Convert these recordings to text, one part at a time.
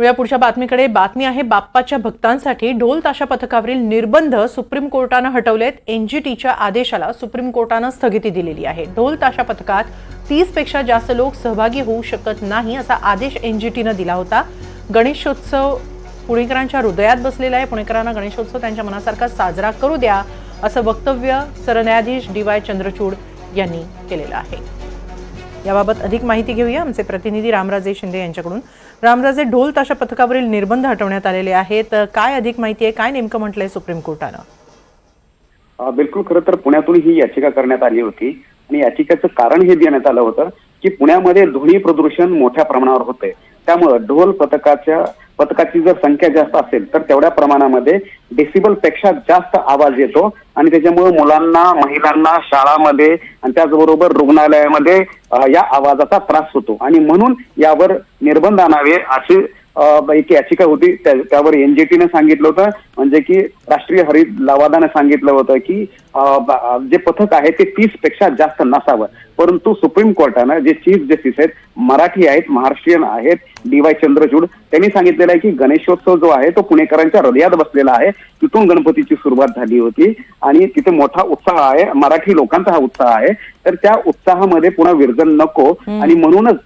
या पुढच्या बातमीकडे बातमी आहे बाप्पाच्या भक्तांसाठी ढोल ताशा पथकावरील निर्बंध सुप्रीम कोर्टाने हटवलेत। एनजीटीच्या आदेशाला सुप्रीम कोर्टाने स्थगिती दिलेली आहे। ढोल ताशा पथकात 30 पेक्षा जास्त लोक सहभागी होऊ शकत नाही असा आदेश एनजीटीने दिला होता। गणेशोत्सव पुणेकरांच्या हृदयात बसलेला आहे। पुणेकरांना गणेशोत्सव त्यांच्या मनासारखा साजरा करू द्या असं वक्तव्य सरन्यायाधीश डी.वाय. चंद्रचूड यांनी केलेलं आहे। याबाबत अधिक माहिती घेऊया आमचे प्रतिनिधी रामराजे शिंदे यांच्याकडून। रामराजे, ढोल ताशा पथकावरील निर्बंध हटवण्यात आलेले आहेत, काय अधिक माहिती आहे, काय नेमकं म्हटलंय सुप्रीम कोर्टानं? बिलकुल, खरं तर पुण्यातून ही याचिका करण्यात आली होती आणि याचिकेचं कारण हे देण्यात आलं होतं की पुण्यामध्ये ध्वनी प्रदूषण मोठ्या प्रमाणावर होते। त्यामुळे ढोल पथकाची जर संख्या जास्त असेल तर तेवढ्या प्रमाणामध्ये डेसिबल पेक्षा जास्त आवाज येतो आणि त्याच्यामुळे मुलांना, महिलांना शाळांमध्ये आणि त्याचबरोबर रुग्णालयामध्ये या आवाजाचा त्रास होतो आणि म्हणून यावर निर्बंध आणावे अशी एक याचिका होती। त्यावर एनजीटीने सांगितलं होतं, म्हणजे की राष्ट्रीय हरित लवादाने सांगितलं होतं की जे पथक आहे ते 30 पेक्षा जास्त नसावं। परंतु सुप्रीम कोर्टानं जे चीफ जस्टिस आहेत, मराठी आहेत, महाराष्ट्रीयन आहेत, डी.वाय. चंद्रचूड, त्यांनी सांगितलेलं आहे की गणेशोत्सव जो आहे तो पुणेकरांच्या हृदयात बसलेला आहे। तिथून गणपतीची सुरुवात झाली होती आणि तिथे मोठा उत्साह आहे, मराठी लोकांचा हा उत्साह आहे। तर त्या उत्साहामध्ये पुन्हा विरजन नको आणि म्हणूनच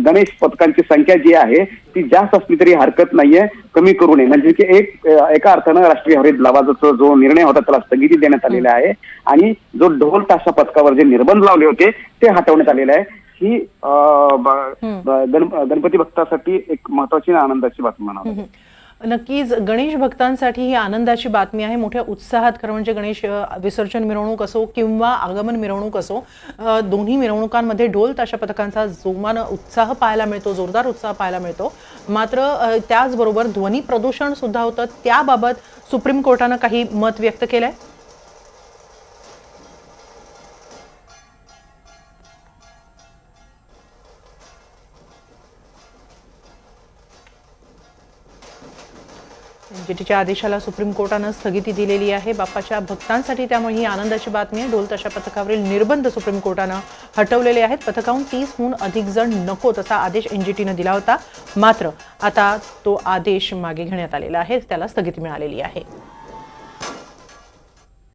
गणेश पथकांची संख्या जी आहे ती जास्त असली तरी हरकत नाहीये, कमी करू नये। म्हणजे की एका अर्थानं राष्ट्रीय हरित लवादाचा जो निर्णय होता त्याला स्थगिती देण्यात आलेला आहे आणि जो ढोल ताशा पथकावर जे निर्बंध लावले होते ते हटवण्यात आलेले आहे। ही गणपती भक्तांसाठी एक महत्वाची आनंदाची बातमी म्हणावी। नक्कीच गणेश भक्तांसाठी ही आनंदाची बातमी आहे। मोठ्या उत्साहात, खरं म्हणजे गणेश विसर्जन मिरवणूक असो किंवा आगमन मिरवणूक असो, दोन्ही मिरवणुकांमध्ये ढोल ताशा पथकांचा जोमान उत्साह पाहायला मिळतो, जोरदार उत्साह पाहायला मिळतो। मात्र त्याचबरोबर ध्वनी प्रदूषण सुद्धा होतं, त्याबाबत सुप्रीम कोर्टानं काही मत व्यक्त केलंय? एनजीटीच्या आदेशाला सुप्रीम कोर्टानं स्थगिती दिलेली आहे बाप्पाच्या भक्तांसाठी, त्यामुळे ही आनंदाची बातमी आहे। ढोल ताशा पथकावरील निर्बंध सुप्रीम कोर्टानं हटवलेले आहेत। पथकाहून 30हून अधिक जण नकोत असा आदेश एनजीटीनं दिला होता, मात्र आता तो आदेश मागे घेण्यात आलेला आहे, त्याला स्थगिती मिळालेली आहे।